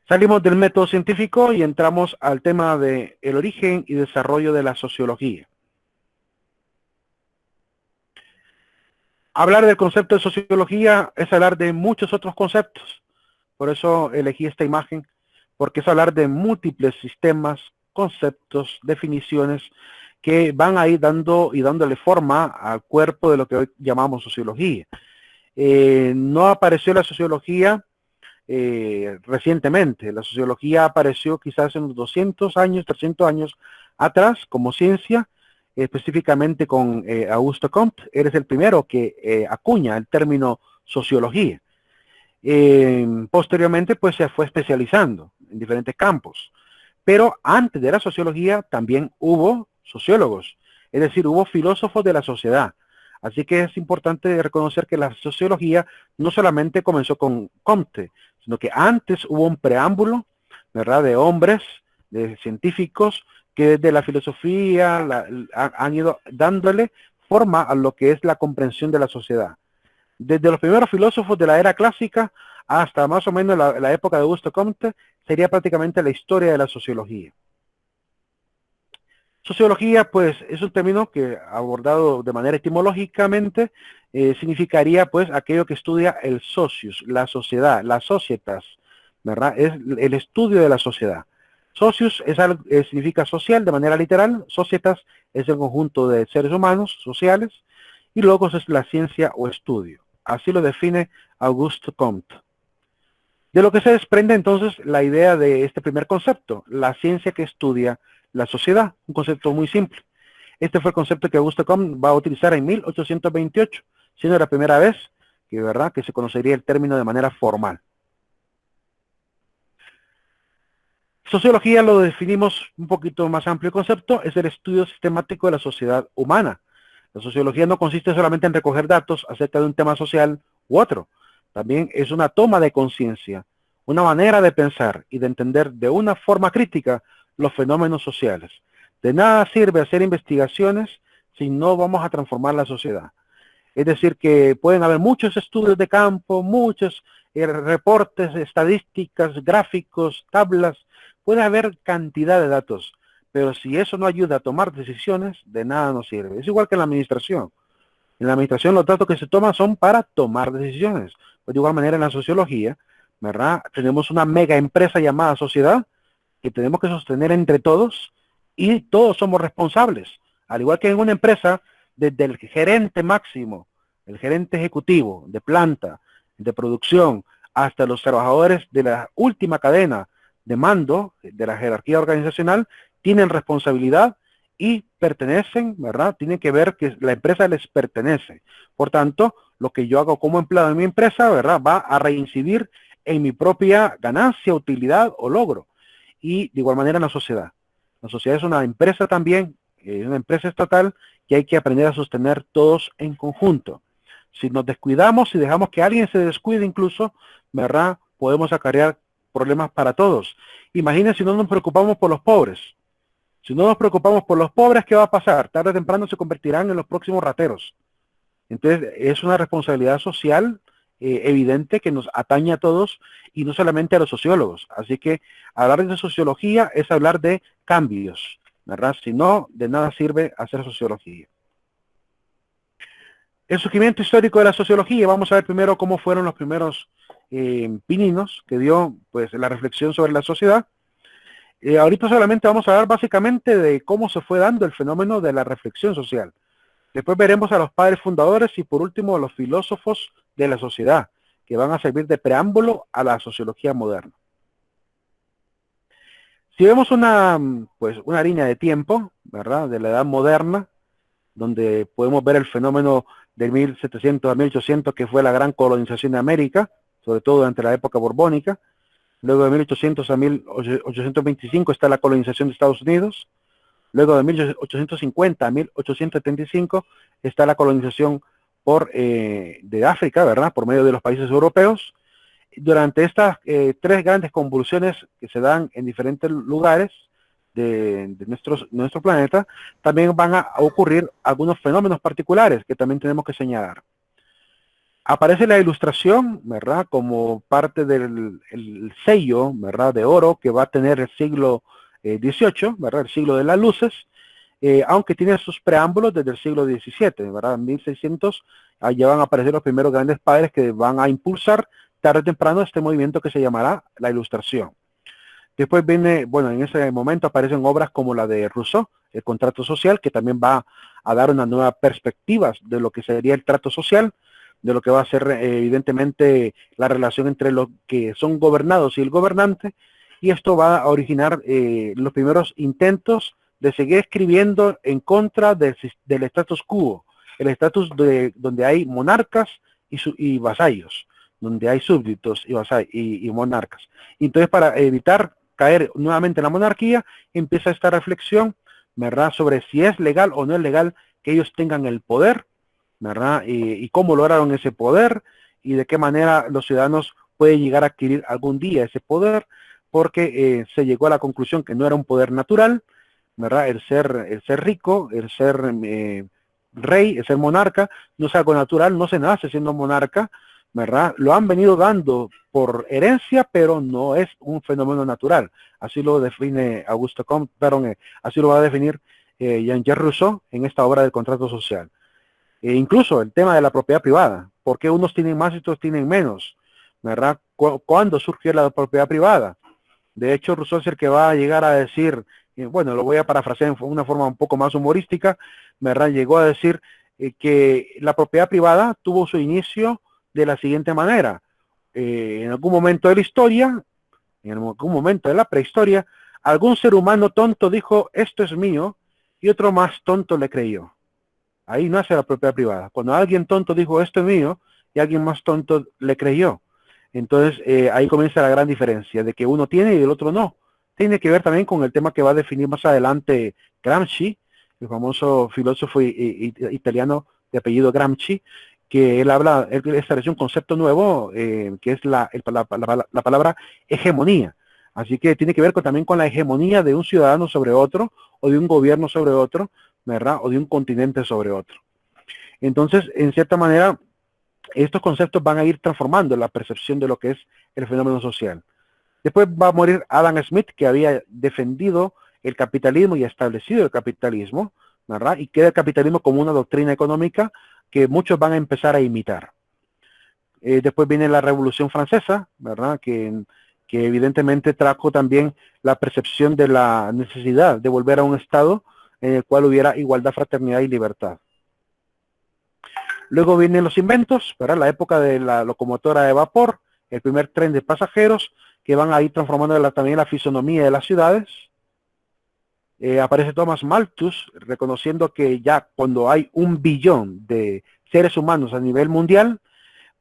Salimos del método científico y entramos al tema de el origen y desarrollo de la sociología. Hablar del concepto de sociología es hablar de muchos otros conceptos. Por eso elegí esta imagen, porque es hablar de múltiples sistemas, conceptos, definiciones que van a ir dando y dándole forma al cuerpo de lo que hoy llamamos sociología. No apareció la sociología recientemente. La sociología apareció quizás en unos 200 años, 300 años atrás como ciencia, específicamente con Augusto Comte. Él es el primero que acuña el término sociología. Posteriormente, pues se fue especializando en diferentes campos. Pero antes de la sociología también hubo sociólogos, es decir, hubo filósofos de la sociedad. Así que es importante reconocer que la sociología no solamente comenzó con Comte, sino que antes hubo un preámbulo, ¿verdad?, de hombres, de científicos, que desde la filosofía han ido dándole forma a lo que es la comprensión de la sociedad. Desde los primeros filósofos de la era clásica hasta más o menos la época de Augusto Comte, sería prácticamente la historia de la sociología. Sociología, pues, es un término que, abordado de manera etimológicamente, significaría, pues, aquello que estudia el socius, la sociedad, la societas, ¿verdad? Es el estudio de la sociedad. Socius es algo, significa social de manera literal, societas es el conjunto de seres humanos, sociales, y logos es la ciencia o estudio. Así lo define Auguste Comte. De lo que se desprende entonces la idea de este primer concepto, la ciencia que estudia la sociedad, un concepto muy simple. Este fue el concepto que Auguste Comte va a utilizar en 1828, siendo la primera vez que, ¿verdad?, que se conocería el término de manera formal. Sociología lo definimos un poquito más amplio el concepto, es el estudio sistemático de la sociedad humana. La sociología no consiste solamente en recoger datos acerca de un tema social u otro, también es una toma de conciencia, una manera de pensar y de entender de una forma crítica los fenómenos sociales. De nada sirve hacer investigaciones si no vamos a transformar la sociedad. Es decir, que pueden haber muchos estudios de campo, muchos reportes, estadísticas, gráficos, tablas, puede haber cantidad de datos, pero si eso no ayuda a tomar decisiones, de nada nos sirve. Es igual que en la administración. En la administración los datos que se toman son para tomar decisiones. Pues de igual manera en la sociología, ¿verdad? Tenemos una mega empresa llamada sociedad que tenemos que sostener entre todos y todos somos responsables. Al igual que en una empresa, desde el gerente máximo, el gerente ejecutivo de planta, de producción, hasta los trabajadores de la última cadena de mando de la jerarquía organizacional, tienen responsabilidad y pertenecen, ¿verdad? Tienen que ver que la empresa les pertenece. Por tanto, lo que yo hago como empleado en mi empresa, ¿verdad?, va a reincidir en mi propia ganancia, utilidad o logro. Y de igual manera en la sociedad. La sociedad es una empresa también, una empresa estatal que hay que aprender a sostener todos en conjunto. Si nos descuidamos, si dejamos que alguien se descuide incluso, ¿verdad?, podemos acarrear problemas para todos. Imagínense si no nos preocupamos por los pobres. Si no nos preocupamos por los pobres, ¿qué va a pasar? Tarde o temprano se convertirán en los próximos rateros. Entonces, es una responsabilidad social evidente que nos atañe a todos y no solamente a los sociólogos. Así que hablar de sociología es hablar de cambios, ¿verdad? Si no, de nada sirve hacer sociología. El surgimiento histórico de la sociología, vamos a ver primero cómo fueron los primeros pininos que dio, pues, la reflexión sobre la sociedad. Ahorita solamente vamos a hablar básicamente de cómo se fue dando el fenómeno de la reflexión social. Después veremos a los padres fundadores y por último a los filósofos de la sociedad, que van a servir de preámbulo a la sociología moderna. Si vemos pues, una línea de tiempo, ¿verdad?, de la edad moderna, donde podemos ver el fenómeno de 1700 a 1800, que fue la gran colonización de América, sobre todo durante la época borbónica. Luego de 1800 a 1825 está la colonización de Estados Unidos. Luego de 1850 a 1875 está la colonización de África, ¿verdad?, por medio de los países europeos. Durante estas tres grandes convulsiones que se dan en diferentes lugares de nuestro planeta, también van a ocurrir algunos fenómenos particulares que también tenemos que señalar. Aparece la ilustración, ¿verdad? Como parte del el sello, ¿verdad? De oro que va a tener el siglo XVIII, ¿verdad? El siglo de las luces, aunque tiene sus preámbulos desde el siglo XVII, ¿verdad? En 1600 ya van a aparecer los primeros grandes padres que van a impulsar tarde o temprano este movimiento que se llamará la ilustración. Después viene, bueno, en ese momento aparecen obras como la de Rousseau, el contrato social, que también va a dar una nueva perspectiva de lo que sería el trato social, de lo que va a ser evidentemente la relación entre los que son gobernados y el gobernante, y esto va a originar los primeros intentos de seguir escribiendo en contra del status quo, el estatus donde hay monarcas y vasallos, donde hay súbditos y monarcas. Entonces, para evitar caer nuevamente en la monarquía, empieza esta reflexión, ¿verdad?, sobre si es legal o no es legal que ellos tengan el poder, ¿verdad?, y cómo lograron ese poder y de qué manera los ciudadanos pueden llegar a adquirir algún día ese poder, porque se llegó a la conclusión que no era un poder natural, ¿verdad? El ser rico, el ser rey, el ser monarca, no es algo natural, no se nace siendo monarca, ¿verdad? Lo han venido dando por herencia, pero no es un fenómeno natural. Así lo define Augusto Comte, así lo va a definir Jean-Jacques Rousseau en esta obra del contrato social. Incluso el tema de la propiedad privada, ¿por qué unos tienen más y otros tienen menos? ¿Verdad? ¿Cuándo surgió la propiedad privada? De hecho, Rousseau es el que va a llegar a decir, bueno, lo voy a parafrasear en una forma un poco más humorística, ¿verdad? Llegó a decir que la propiedad privada tuvo su inicio de la siguiente manera. En algún momento de la historia, en algún momento de la prehistoria, algún ser humano tonto dijo, esto es mío, y otro más tonto le creyó. Ahí nace la propiedad privada. Cuando alguien tonto dijo, esto es mío, y alguien más tonto le creyó. Entonces, ahí comienza la gran diferencia, de que uno tiene y el otro no. Tiene que ver también con el tema que va a definir más adelante Gramsci, el famoso filósofo italiano de apellido Gramsci, que él estableció un concepto nuevo, que es la palabra hegemonía. Así que tiene que ver también con la hegemonía de un ciudadano sobre otro, o de un gobierno sobre otro, ¿verdad? O de un continente sobre otro. Entonces, en cierta manera, estos conceptos van a ir transformando la percepción de lo que es el fenómeno social. Después va a morir Adam Smith, que había defendido el capitalismo y establecido el capitalismo, ¿verdad? Y queda el capitalismo como una doctrina económica que muchos van a empezar a imitar. Después viene la Revolución Francesa, ¿verdad? Que evidentemente trajo también la percepción de la necesidad de volver a un estado en el cual hubiera igualdad, fraternidad y libertad. Luego vienen los inventos, ¿verdad? La época de la locomotora de vapor, el primer tren de pasajeros, que van a ir transformando también la fisonomía de las ciudades. Aparece Thomas Malthus, reconociendo que ya cuando hay 1 billón de seres humanos a nivel mundial,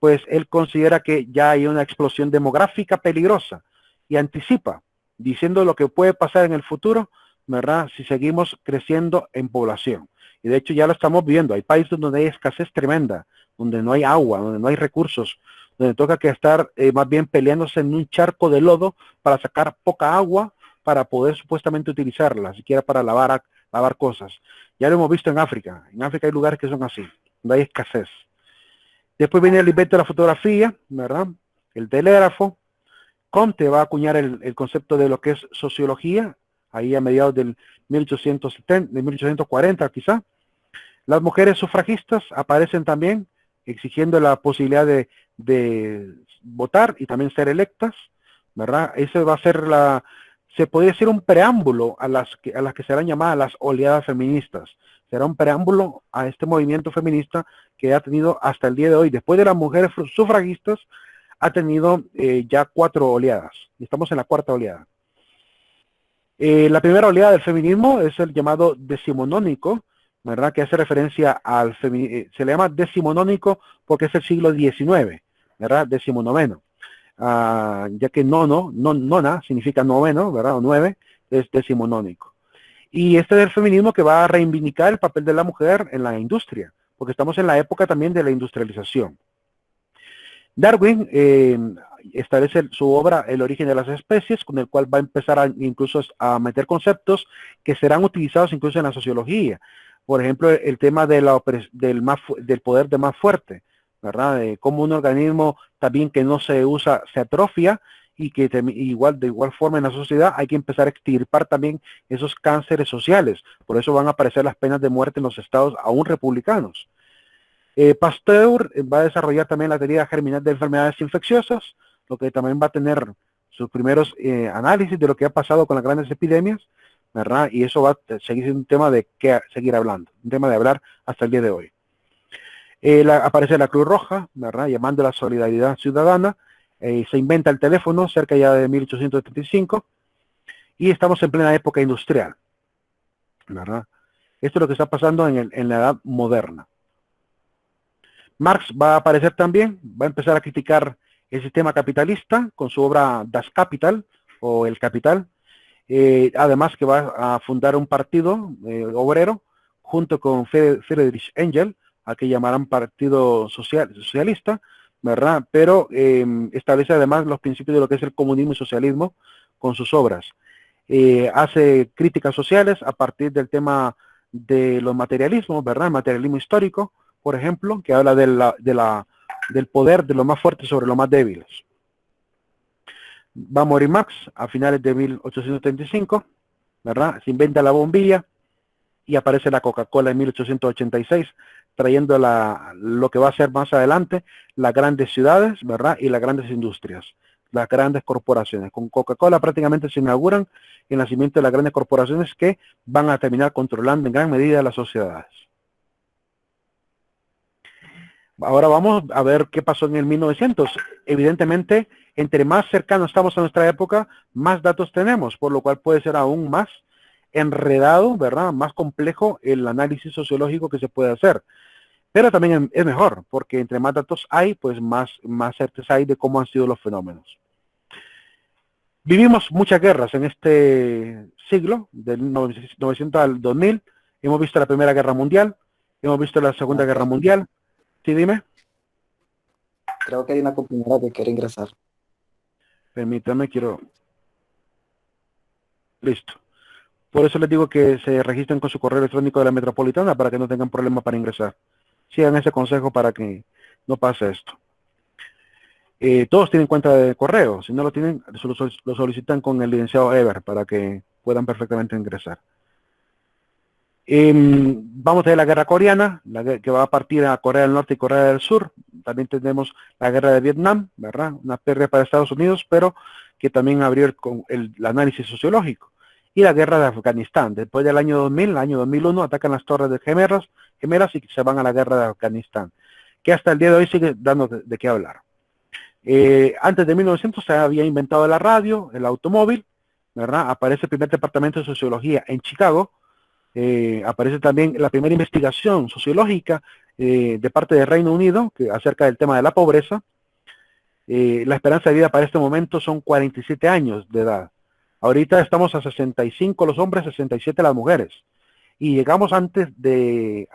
pues él considera que ya hay una explosión demográfica peligrosa y anticipa, diciendo lo que puede pasar en el futuro, ¿verdad?, si seguimos creciendo en población. Y de hecho ya lo estamos viendo. Hay países donde hay escasez tremenda, donde no hay agua, donde no hay recursos, donde toca que estar más bien peleándose en un charco de lodo para sacar poca agua para poder supuestamente utilizarla, siquiera para lavar cosas. Ya lo hemos visto en África. En África hay lugares que son así, donde hay escasez. Después viene el invento de la fotografía, ¿verdad? El telégrafo. Comte va a acuñar el concepto de lo que es sociología, ahí a mediados del 1870, de 1840 quizá. Las mujeres sufragistas aparecen también, exigiendo la posibilidad de votar y también ser electas, ¿verdad? Ese va a ser se podría decir un preámbulo a las que serán llamadas las oleadas feministas. Será un preámbulo a este movimiento feminista que ha tenido hasta el día de hoy. Después de las mujeres sufragistas, ha tenido ya 4 oleadas. Estamos en la 4ª oleada. La primera oleada del feminismo es el llamado decimonónico, ¿verdad?, que hace referencia al feminismo. Se le llama decimonónico porque es el siglo XIX, ¿verdad?, decimonoveno. Ya que nona significa noveno, ¿verdad?, o 9, es decimonónico. Y este es el feminismo que va a reivindicar el papel de la mujer en la industria, porque estamos en la época también de la industrialización. Darwin establece su obra El origen de las especies, con el cual va a empezar incluso a meter conceptos que serán utilizados incluso en la sociología. Por ejemplo, el tema del poder de más fuerte, ¿verdad? De cómo un organismo también que no se usa se atrofia y que de igual forma en la sociedad hay que empezar a extirpar también esos cánceres sociales. Por eso van a aparecer las penas de muerte en los estados aún republicanos. Pasteur va a desarrollar también la teoría germinal de enfermedades infecciosas, lo que también va a tener sus primeros análisis de lo que ha pasado con las grandes epidemias, ¿verdad? Y eso va a seguir siendo un tema de que seguir hablando, un tema de hablar hasta el día de hoy. Aparece la Cruz Roja, ¿verdad? Llamando a la solidaridad ciudadana. Se inventa el teléfono cerca ya de 1875 y estamos en plena época industrial, ¿verdad? Esto es lo que está pasando en la edad moderna. Marx va a aparecer también, va a empezar a criticar el sistema capitalista con su obra Das Kapital o El Capital. Además que va a fundar un partido obrero junto con Friedrich Engels, a que llamarán Partido Socialista, ¿verdad? Pero establece además los principios de lo que es el comunismo y socialismo con sus obras. Hace críticas sociales a partir del tema de los materialismos, ¿verdad? El materialismo histórico, por ejemplo, que habla del poder de los más fuertes sobre los más débiles. Va a morir Marx a finales de 1835, ¿verdad? Se inventa la bombilla y aparece la Coca-Cola en 1886, trayendo lo que va a ser más adelante las grandes ciudades, ¿verdad? Y las grandes industrias, las grandes corporaciones. Con Coca-Cola prácticamente se inauguran el nacimiento de las grandes corporaciones que van a terminar controlando en gran medida las sociedades. Ahora vamos a ver qué pasó en el 1900. Evidentemente, entre más cercanos estamos a nuestra época, más datos tenemos, por lo cual puede ser aún más enredado, ¿verdad? Más complejo el análisis sociológico que se puede hacer. Pero también es mejor, porque entre más datos hay, pues más certeza hay de cómo han sido los fenómenos. Vivimos muchas guerras en este siglo, del 1900 al 2000. Hemos visto la Primera Guerra Mundial, hemos visto la Segunda Guerra Mundial. Sí, dime. Creo que hay una compañera que quiere ingresar. Permítame, Listo. Por eso les digo que se registren con su correo electrónico de la Metropolitana para que no tengan problema para ingresar. Sigan ese consejo para que no pase esto. Todos tienen cuenta de correo. Si no lo tienen, lo solicitan con el licenciado Ever para que puedan perfectamente ingresar. Vamos a tener la guerra coreana, que va a partir a Corea del Norte y Corea del Sur. También tenemos la guerra de Vietnam, ¿verdad? Una pérdida para Estados Unidos, pero que también abrió el análisis sociológico. Y la guerra de Afganistán. Después del año 2000, el año 2001, atacan las torres de gemelas y se van a la guerra de Afganistán, que hasta el día de hoy sigue dando de qué hablar. Antes de 1900 se había inventado la radio, el automóvil, ¿verdad? Aparece el primer departamento de sociología en Chicago. Aparece también la primera investigación sociológica de parte del Reino Unido acerca del tema de la pobreza. La esperanza de vida para este momento son 47 años de edad. Ahorita estamos a 65 los hombres, 67 las mujeres. Y llegamos antes de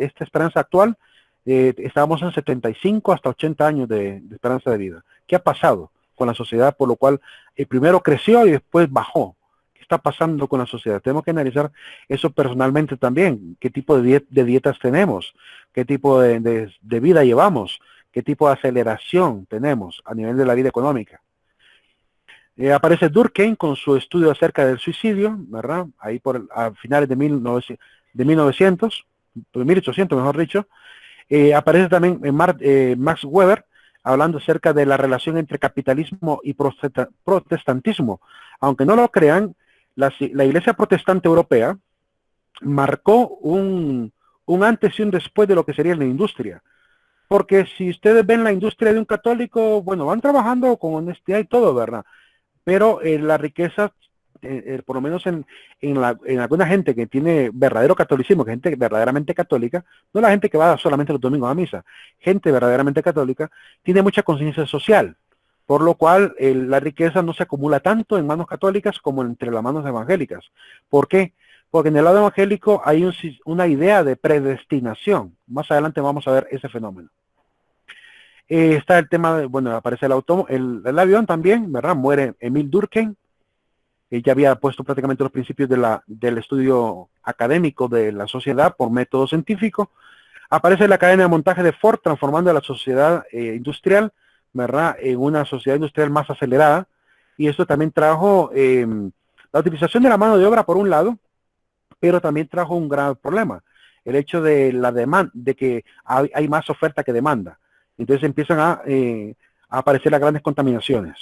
esta esperanza actual, estábamos en 75 hasta 80 años de esperanza de vida. ¿Qué ha pasado con la sociedad? Por lo cual primero creció y después bajó. Está pasando con la sociedad. Tenemos que analizar eso personalmente también. ¿Qué tipo de dietas tenemos? ¿Qué tipo de vida llevamos? ¿Qué tipo de aceleración tenemos a nivel de la vida económica? Aparece Durkheim con su estudio acerca del suicidio, ¿verdad? Ahí a finales de 1800, mejor dicho. Aparece también Max Weber hablando acerca de la relación entre capitalismo y protestantismo. Aunque no lo crean, la Iglesia Protestante Europea marcó un antes y un después de lo que sería la industria. Porque si ustedes ven la industria de un católico, bueno, van trabajando con honestidad y todo, ¿verdad? Pero la riqueza, por lo menos en alguna gente que tiene verdadero catolicismo, gente verdaderamente católica, no la gente que va solamente los domingos a misa, gente verdaderamente católica, tiene mucha conciencia social. Por lo cual la riqueza no se acumula tanto en manos católicas como entre las manos evangélicas. ¿Por qué? Porque en el lado evangélico hay una idea de predestinación. Más adelante vamos a ver ese fenómeno. Está el tema de, bueno, aparece el avión también, ¿verdad? Muere Emil Durkheim. Ya había puesto prácticamente los principios del estudio académico de la sociedad por método científico. Aparece la cadena de montaje de Ford transformando la sociedad industrial, ¿verdad?, en una sociedad industrial más acelerada, y esto también trajo la utilización de la mano de obra por un lado, pero también trajo un gran problema, el hecho de la demanda, de que hay más oferta que demanda. Entonces empiezan a aparecer las grandes contaminaciones,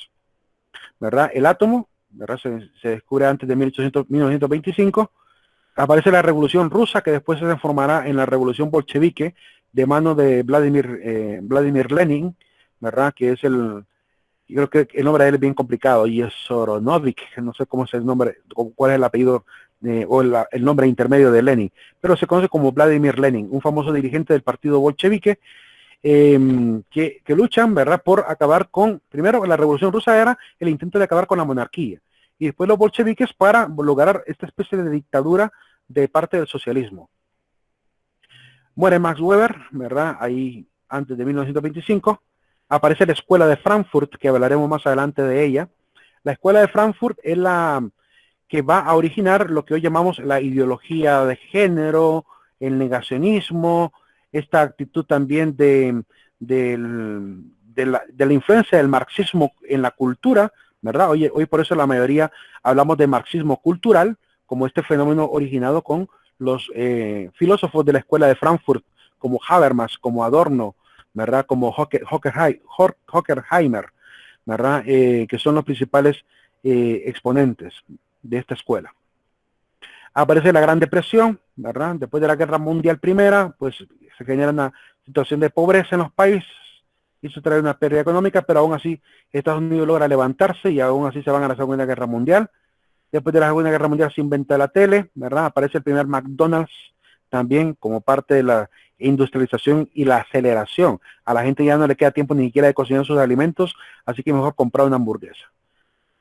¿verdad? El átomo, ¿verdad?, se descubre antes de 1925. Aparece la Revolución Rusa, que después se transformará en la Revolución Bolchevique, de mano de Vladimir Lenin, ¿verdad?, que es yo creo que el nombre de él es bien complicado, y es Soronovich, no sé cómo es el nombre, cuál es el apellido o el nombre intermedio de Lenin, pero se conoce como Vladimir Lenin, un famoso dirigente del partido bolchevique, que luchan, ¿verdad?, por acabar con, primero la Revolución Rusa era el intento de acabar con la monarquía, y después los bolcheviques para lograr esta especie de dictadura de parte del socialismo. Muere Max Weber, ¿verdad?, ahí antes de 1925. Aparece la Escuela de Frankfurt, que hablaremos más adelante de ella. La Escuela de Frankfurt es la que va a originar lo que hoy llamamos la ideología de género, el negacionismo, esta actitud también de la influencia del marxismo en la cultura, ¿verdad? Hoy por eso la mayoría hablamos de marxismo cultural, como este fenómeno originado con los filósofos de la Escuela de Frankfurt, como Habermas, como Adorno, ¿verdad?, como Horkheimer, ¿verdad?, que son los principales exponentes de esta escuela. Aparece la Gran Depresión, ¿verdad? Después de la Guerra Mundial Primera, pues se genera una situación de pobreza en los países, y eso trae una pérdida económica, pero aún así Estados Unidos logra levantarse y aún así se van a la Segunda Guerra Mundial. Después de la Segunda Guerra Mundial se inventa la tele, ¿verdad? Aparece el primer McDonald's también como parte de la industrialización y la aceleración. A la gente ya no le queda tiempo ni siquiera de cocinar sus alimentos, así que mejor comprar una hamburguesa.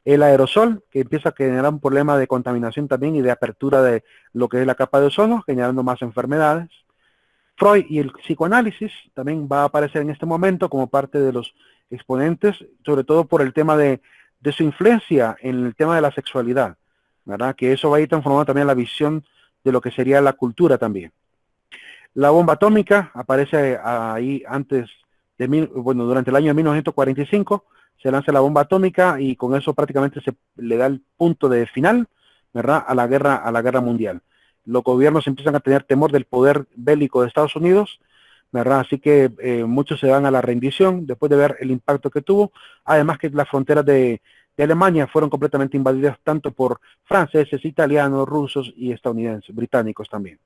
El aerosol, que empieza a generar un problema de contaminación también y de apertura de lo que es la capa de ozono, generando más enfermedades. Freud y el psicoanálisis también va a aparecer en este momento como parte de los exponentes, sobre todo por el tema de su influencia en el tema de la sexualidad, ¿verdad?, que eso va a ir transformando también la visión de lo que sería la cultura también. La bomba atómica aparece ahí durante el año de 1945, se lanza la bomba atómica y con eso prácticamente se le da el punto de final, ¿verdad?, a la guerra mundial. Los gobiernos empiezan a tener temor del poder bélico de Estados Unidos, ¿verdad?, así que muchos se van a la rendición después de ver el impacto que tuvo, además que las fronteras de Alemania fueron completamente invadidas tanto por franceses, italianos, rusos y estadounidenses, británicos también.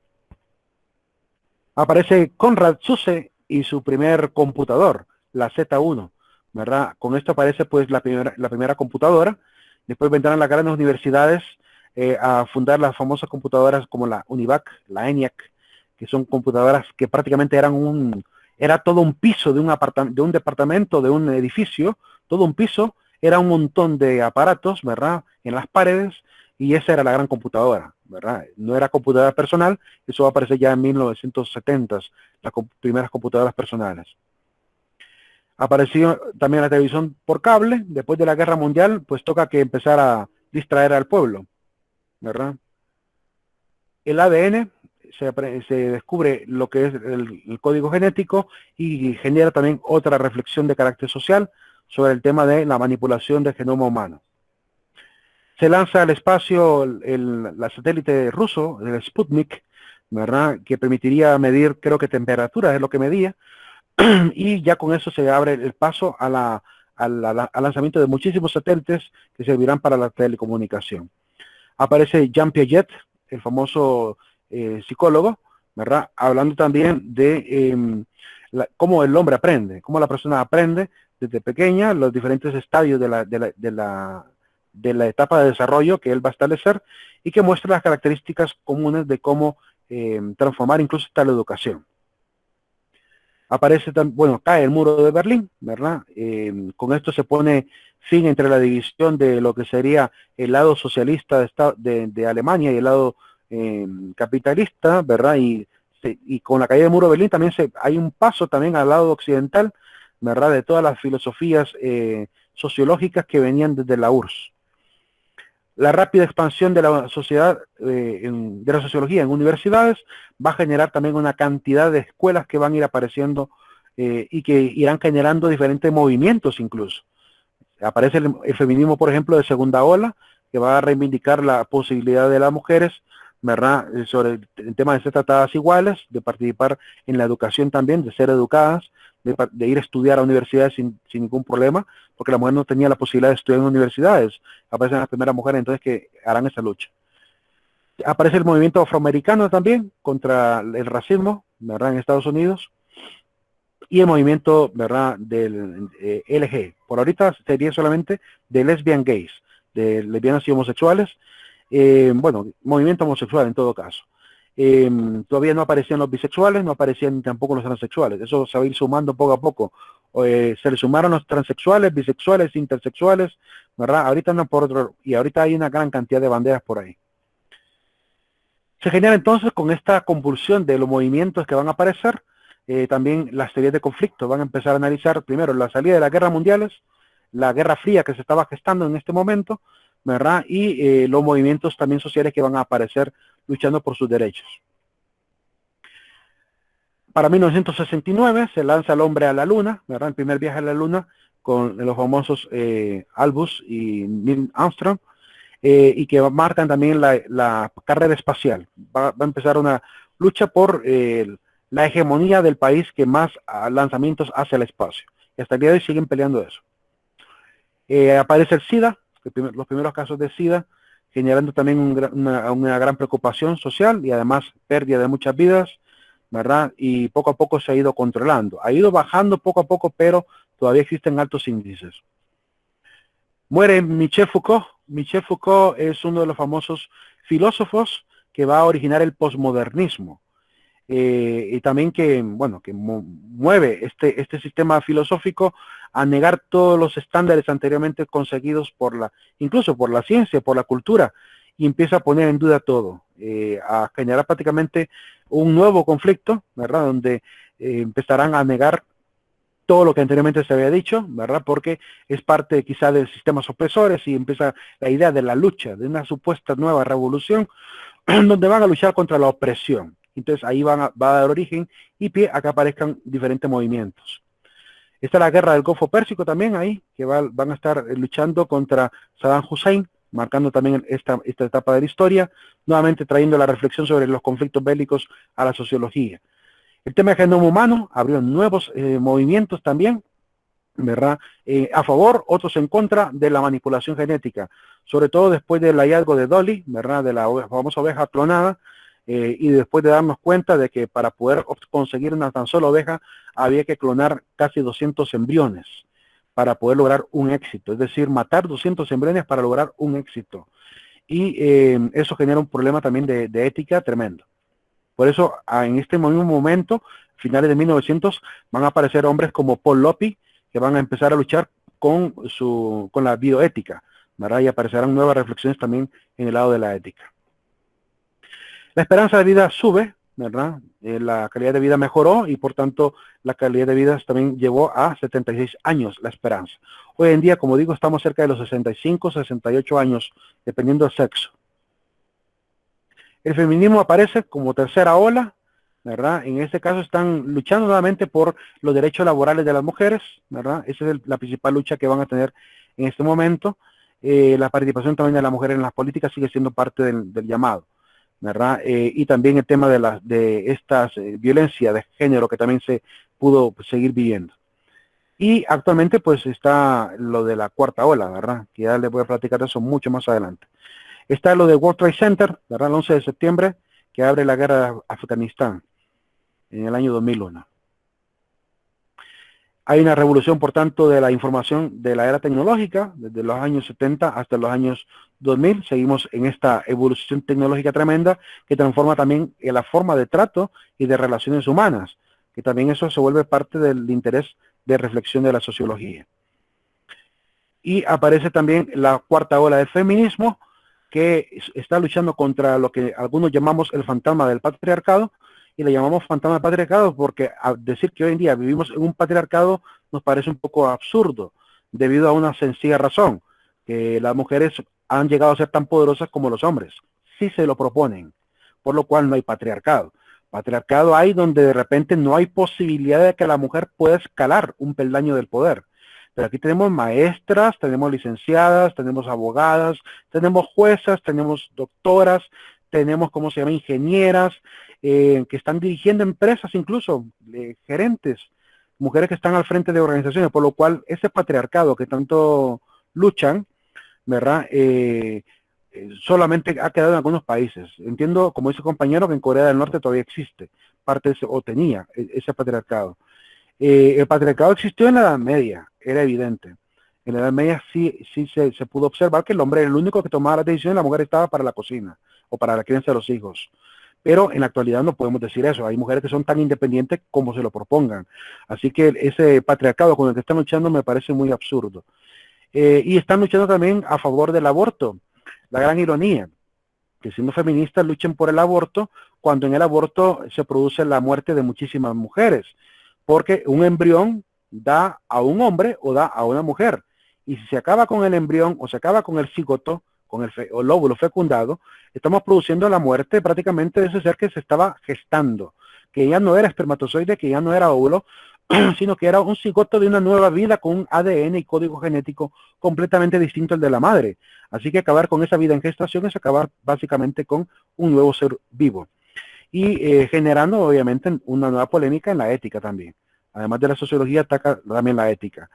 Aparece Konrad Zuse y su primer computador, la Z1, ¿verdad? Con esto aparece pues la primera computadora. Después vendrán las grandes universidades a fundar las famosas computadoras como la UNIVAC, la ENIAC, que son computadoras que prácticamente era todo un piso de un departamento, de un edificio, todo un piso, era un montón de aparatos, ¿verdad?, en las paredes, y esa era la gran computadora, ¿verdad? No era computadora personal, eso va a aparecer ya en 1970, las primeras computadoras personales. Apareció también la televisión por cable. Después de la Guerra Mundial, pues toca que empezar a distraer al pueblo, ¿verdad? El ADN, se descubre lo que es el código genético y genera también otra reflexión de carácter social sobre el tema de la manipulación del genoma humano. Se lanza al espacio la satélite ruso, el Sputnik, ¿verdad?, que permitiría medir, creo que temperatura es lo que medía, y ya con eso se abre el paso al lanzamiento de muchísimos satélites que servirán para la telecomunicación. Aparece Jean Piaget, el famoso psicólogo, ¿verdad?, hablando también de cómo el hombre aprende, cómo la persona aprende desde pequeña, los diferentes estadios de la etapa de desarrollo que él va a establecer y que muestra las características comunes de cómo transformar incluso hasta la educación. Aparece también, bueno, cae el muro de Berlín, ¿verdad? Con esto se pone fin entre la división de lo que sería el lado socialista de Alemania y el lado capitalista, ¿verdad? Y con la caída del muro de Berlín también hay un paso también al lado occidental, ¿verdad?, de todas las filosofías sociológicas que venían desde la URSS. La rápida expansión de la sociedad, de la sociología en universidades, va a generar también una cantidad de escuelas que van a ir apareciendo y que irán generando diferentes movimientos incluso. Aparece el feminismo, por ejemplo, de segunda ola, que va a reivindicar la posibilidad de las mujeres, ¿verdad? Sobre el tema de ser tratadas iguales, de participar en la educación también, de ser educadas, de ir a estudiar a universidades sin ningún problema, porque la mujer no tenía la posibilidad de estudiar en universidades. Aparecen las primeras mujeres entonces que harán esa lucha. Aparece el movimiento afroamericano también contra el racismo, ¿verdad? En Estados Unidos. Y el movimiento, ¿verdad? Del LG. Por ahorita sería solamente de lesbian gays, de lesbianas y homosexuales. Bueno, movimiento homosexual en todo caso. Todavía no aparecían los bisexuales, no aparecían tampoco los transexuales. Eso se va a ir sumando poco a poco. Se le sumaron los transexuales, bisexuales, intersexuales, ¿verdad? Ahorita andan por otro, y ahorita hay una gran cantidad de banderas por ahí. Se genera entonces con esta convulsión de los movimientos que van a aparecer, también las teorías de conflicto. Van a empezar a analizar primero la salida de las guerras mundiales, la Guerra Fría que se estaba gestando en este momento, ¿verdad? Y los movimientos también sociales que van a aparecer luchando por sus derechos. Para 1969 se lanza el hombre a la luna, ¿verdad? El primer viaje a la luna con los famosos Albus y Neil Armstrong, y que marcan también la carrera espacial. Va a empezar una lucha por la hegemonía del país que más lanzamientos hace al espacio. Y hasta el día de hoy siguen peleando eso. Aparece el SIDA, los primeros casos de SIDA, generando también una gran preocupación social y además pérdida de muchas vidas, ¿verdad? Y poco a poco se ha ido controlando. Ha ido bajando poco a poco, pero todavía existen altos índices. Muere Michel Foucault. Michel Foucault es uno de los famosos filósofos que va a originar el posmodernismo. Y también que, bueno, que mueve este sistema filosófico a negar todos los estándares anteriormente conseguidos incluso por la ciencia, por la cultura, y empieza a poner en duda todo, a generar prácticamente un nuevo conflicto, ¿verdad? Donde empezarán a negar todo lo que anteriormente se había dicho, ¿verdad? Porque es parte quizá de sistemas opresores y empieza la idea de la lucha, de una supuesta nueva revolución, donde van a luchar contra la opresión. Entonces ahí va a dar origen y pie a que aparezcan diferentes movimientos. Está la guerra del Golfo Pérsico también ahí, que van a estar luchando contra Saddam Hussein, marcando también esta etapa de la historia, nuevamente trayendo la reflexión sobre los conflictos bélicos a la sociología. El tema del genoma humano abrió nuevos movimientos también, ¿verdad? A favor, otros en contra de la manipulación genética, sobre todo después del hallazgo de Dolly, ¿verdad? De la famosa oveja clonada, y después de darnos cuenta de que para poder conseguir una tan sola oveja había que clonar casi 200 embriones para poder lograr un éxito, es decir, matar 200 embriones para lograr un éxito. Y eso genera un problema también de ética tremendo. Por eso, en este mismo momento, finales de 1900, van a aparecer hombres como Paul Lopi, que van a empezar a luchar con la bioética, ¿verdad? Y aparecerán nuevas reflexiones también en el lado de la ética. La esperanza de vida sube, ¿verdad? La calidad de vida mejoró y por tanto la calidad de vida también llegó a 76 años la esperanza. Hoy en día, como digo, estamos cerca de los 65, 68 años, dependiendo del sexo. El feminismo aparece como tercera ola, ¿verdad? En este caso están luchando nuevamente por los derechos laborales de las mujeres, ¿verdad? Esa es la principal lucha que van a tener en este momento. La participación también de la mujer en las políticas sigue siendo parte del llamado, ¿verdad? Y también el tema de estas violencia de género que también se pudo seguir viviendo. Y actualmente pues está lo de la cuarta ola, ¿verdad? Que ya les voy a platicar de eso mucho más adelante. Está lo de World Trade Center, ¿verdad? El 11 de septiembre, que abre la guerra de Afganistán en el año 2001. Hay una revolución, por tanto, de la información de la era tecnológica, desde los años 70 hasta los años 2000. Seguimos en esta evolución tecnológica tremenda que transforma también la forma de trato y de relaciones humanas, que también eso se vuelve parte del interés de reflexión de la sociología. Y aparece también la cuarta ola del feminismo, que está luchando contra lo que algunos llamamos el fantasma del patriarcado, y le llamamos fantasma del patriarcado porque a decir que hoy en día vivimos en un patriarcado nos parece un poco absurdo, debido a una sencilla razón, que las mujeres han llegado a ser tan poderosas como los hombres, si se lo proponen, por lo cual no hay patriarcado. Patriarcado hay donde de repente no hay posibilidad de que la mujer pueda escalar un peldaño del poder. Pero aquí tenemos maestras, tenemos licenciadas, tenemos abogadas, tenemos juezas, tenemos doctoras, tenemos, ¿cómo se llama?, ingenieras, que están dirigiendo empresas incluso, gerentes, mujeres que están al frente de organizaciones, por lo cual ese patriarcado que tanto luchan, ¿verdad?, solamente ha quedado en algunos países. Entiendo, como dice el compañero, que en Corea del Norte todavía existe parte de ese, o tenía ese patriarcado. El patriarcado existió en la Edad Media, era evidente. En la Edad Media sí se pudo observar que el hombre era el único que tomaba las decisiones, la mujer estaba para la cocina o para la crianza de los hijos. Pero en la actualidad no podemos decir eso. Hay mujeres que son tan independientes como se lo propongan. Así que ese patriarcado con el que están luchando me parece muy absurdo. Y están luchando también a favor del aborto. La gran ironía, que siendo feministas luchen por el aborto, cuando en el aborto se produce la muerte de muchísimas mujeres, porque un embrión da a un hombre o da a una mujer, y si se acaba con el embrión o se acaba con el cigoto, con el óvulo fecundado, estamos produciendo la muerte prácticamente de ese ser que se estaba gestando, que ya no era espermatozoide, que ya no era óvulo, sino que era un cigoto de una nueva vida con un ADN y código genético completamente distinto al de la madre. Así que acabar con esa vida en gestación es acabar básicamente con un nuevo ser vivo. Y generando obviamente una nueva polémica en la ética también. Además de la sociología, ataca también la ética.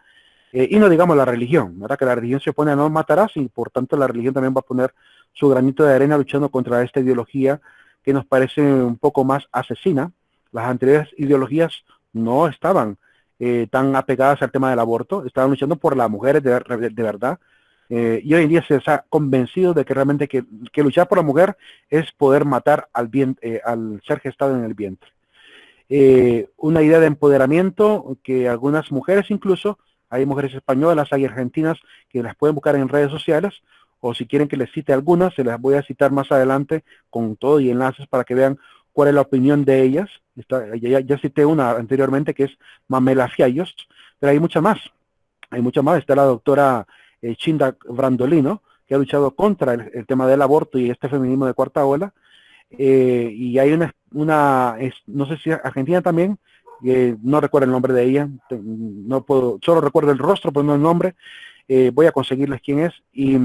Y no digamos la religión, ¿verdad? Que la religión se opone a no matarás y por tanto la religión también va a poner su granito de arena luchando contra esta ideología que nos parece un poco más asesina. Las anteriores ideologías no estaban tan apegadas al tema del aborto, estaban luchando por las mujeres de verdad. Y hoy en día se ha convencido de que realmente que luchar por la mujer es poder matar al ser gestado en el vientre. Una idea de empoderamiento que algunas mujeres incluso, hay mujeres españolas, hay argentinas que las pueden buscar en redes sociales, o si quieren que les cite algunas, se las voy a citar más adelante con todo y enlaces para que vean cuál es la opinión de ellas. Ya cité una anteriormente que es Mamela Fiallos, pero hay muchas más. Hay muchas más. Está la doctora Chinda Brandolino, que ha luchado contra el tema del aborto y este feminismo de cuarta ola. Y hay no sé si argentina también, no recuerdo el nombre de ella, no puedo, solo recuerdo el rostro, pero no el nombre. Voy a conseguirles quién es, y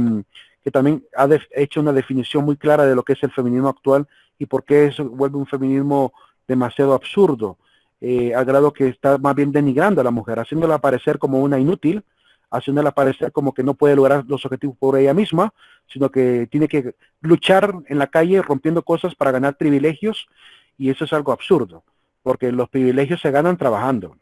que también ha hecho una definición muy clara de lo que es el feminismo actual y por qué eso vuelve un feminismo demasiado absurdo, al grado que está más bien denigrando a la mujer, haciéndola aparecer como una inútil, haciéndola aparecer como que no puede lograr los objetivos por ella misma, sino que tiene que luchar en la calle rompiendo cosas para ganar privilegios, y eso es algo absurdo, porque los privilegios se ganan trabajando,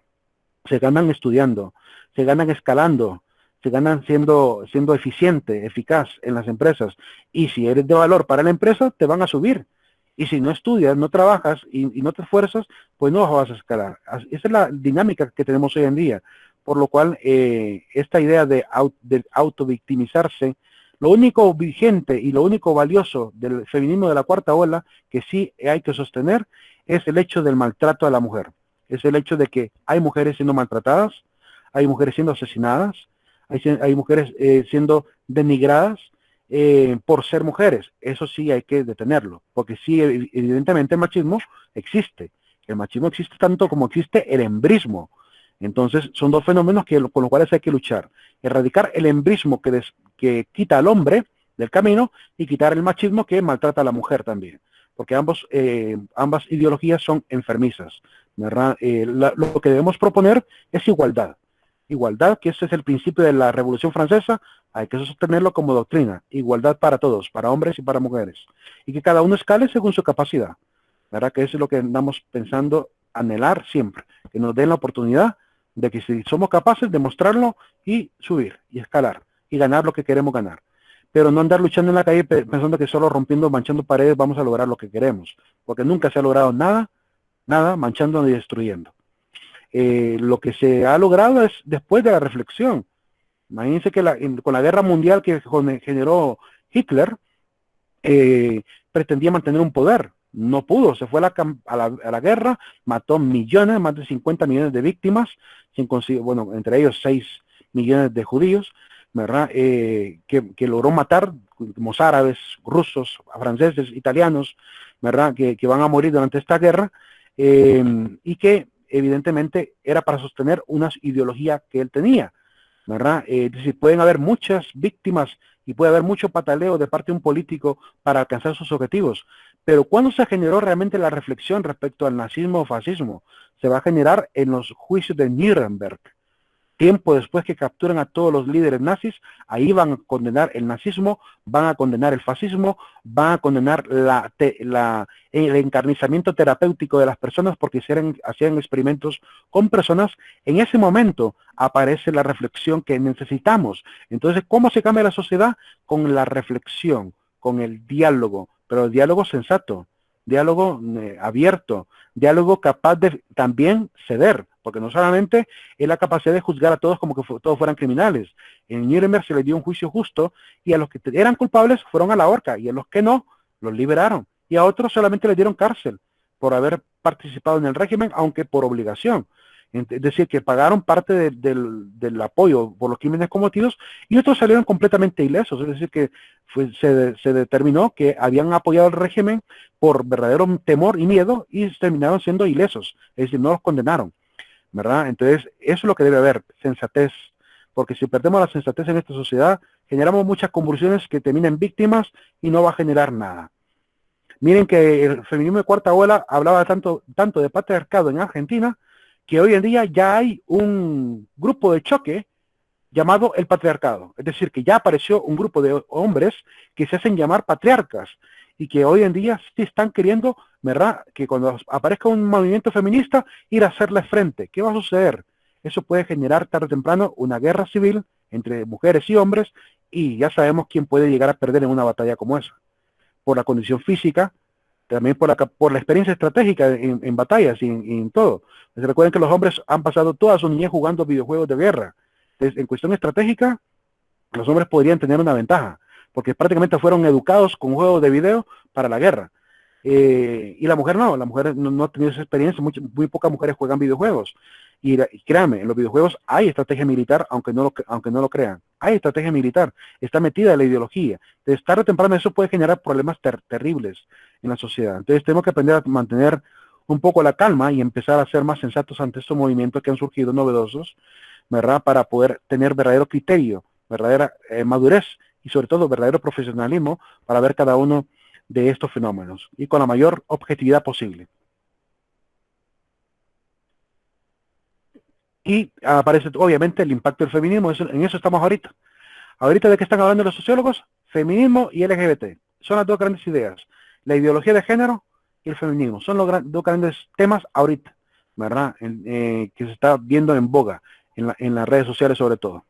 se ganan estudiando, se ganan escalando, se ganan siendo eficiente, eficaz en las empresas, y si eres de valor para la empresa, te van a subir. Y si no estudias, no trabajas y no te esfuerzas, pues no vas a escalar. Esa es la dinámica que tenemos hoy en día. Por lo cual, esta idea de autovictimizarse, lo único vigente y lo único valioso del feminismo de la cuarta ola, que sí hay que sostener, es el hecho del maltrato a la mujer. Es el hecho de que hay mujeres siendo maltratadas, hay mujeres siendo asesinadas, hay mujeres siendo denigradas, por ser mujeres. Eso sí hay que detenerlo, porque sí, evidentemente el machismo existe. El machismo existe tanto como existe el embrismo. Entonces son dos fenómenos con los cuales hay que luchar. Erradicar el embrismo que quita al hombre del camino y quitar el machismo que maltrata a la mujer también. Porque ambas ideologías son enfermizas, ¿verdad? Lo que debemos proponer es igualdad. Igualdad, que ese es el principio de la Revolución Francesa, hay que sostenerlo como doctrina. Igualdad para todos, para hombres y para mujeres. Y que cada uno escale según su capacidad. ¿Verdad? Que eso es lo que andamos pensando, anhelar siempre. Que nos den la oportunidad de que si somos capaces de mostrarlo y subir y escalar y ganar lo que queremos ganar. Pero no andar luchando en la calle pensando que solo rompiendo, manchando paredes vamos a lograr lo que queremos. Porque nunca se ha logrado nada manchando ni destruyendo. Lo que se ha logrado es después de la reflexión. Imagínense que con la guerra mundial que generó Hitler, pretendía mantener un poder. No pudo, se fue a la guerra, mató millones, más de 50 millones de víctimas, entre ellos 6 millones de judíos, ¿verdad? Que logró matar como árabes, rusos, franceses, italianos, ¿verdad? Que van a morir durante esta guerra, y que evidentemente era para sostener una ideología que él tenía, ¿verdad? Es decir, pueden haber muchas víctimas y puede haber mucho pataleo de parte de un político para alcanzar sus objetivos, pero ¿cuándo se generó realmente la reflexión respecto al nazismo o fascismo? Se va a generar en los juicios de Nuremberg. Tiempo después que capturan a todos los líderes nazis, ahí van a condenar el nazismo, van a condenar el fascismo, van a condenar el encarnizamiento terapéutico de las personas porque hacían experimentos con personas. En ese momento aparece la reflexión que necesitamos. Entonces, ¿cómo se cambia la sociedad? Con la reflexión, con el diálogo, pero el diálogo sensato, diálogo abierto, diálogo capaz de también ceder, porque no solamente es la capacidad de juzgar a todos como que todos fueran criminales. En Nuremberg se les dio un juicio justo y a los que eran culpables fueron a la horca y a los que no, los liberaron. Y a otros solamente les dieron cárcel por haber participado en el régimen, aunque por obligación. Es decir, que pagaron parte del apoyo por los crímenes cometidos y otros salieron completamente ilesos. Es decir, que se determinó que habían apoyado el régimen por verdadero temor y miedo y terminaron siendo ilesos. Es decir, no los condenaron, ¿verdad? Entonces, eso es lo que debe haber, sensatez. Porque si perdemos la sensatez en esta sociedad, generamos muchas convulsiones que terminan víctimas y no va a generar nada. Miren que el feminismo de cuarta ola hablaba tanto de patriarcado en Argentina, que hoy en día ya hay un grupo de choque llamado el patriarcado. Es decir, que ya apareció un grupo de hombres que se hacen llamar patriarcas y que hoy en día sí están queriendo, ¿verdad?, que cuando aparezca un movimiento feminista, ir a hacerle frente. ¿Qué va a suceder? Eso puede generar tarde o temprano una guerra civil entre mujeres y hombres y ya sabemos quién puede llegar a perder en una batalla como esa. Por la condición física, también por la experiencia estratégica en batallas y en todo. Pues recuerden que los hombres han pasado toda su niñez jugando videojuegos de guerra. Entonces, en cuestión estratégica, los hombres podrían tener una ventaja, porque prácticamente fueron educados con juegos de video para la guerra. Y la mujer no ha tenido esa experiencia, muy pocas mujeres juegan videojuegos. Y créanme, en los videojuegos hay estrategia militar, aunque no lo crean. Hay estrategia militar, está metida en la ideología. Entonces, tarde o temprano eso puede generar problemas terribles en la sociedad. Entonces tenemos que aprender a mantener un poco la calma y empezar a ser más sensatos ante estos movimientos que han surgido novedosos, ¿verdad? Para poder tener verdadero criterio, verdadera madurez y sobre todo verdadero profesionalismo para ver cada uno de estos fenómenos y con la mayor objetividad posible. Y aparece obviamente el impacto del feminismo, en eso estamos ahorita. Ahorita de qué están hablando los sociólogos, feminismo y LGBT. Son las dos grandes ideas, la ideología de género y el feminismo. Son los dos grandes temas ahorita, ¿verdad? Que se está viendo en boga en las redes sociales sobre todo.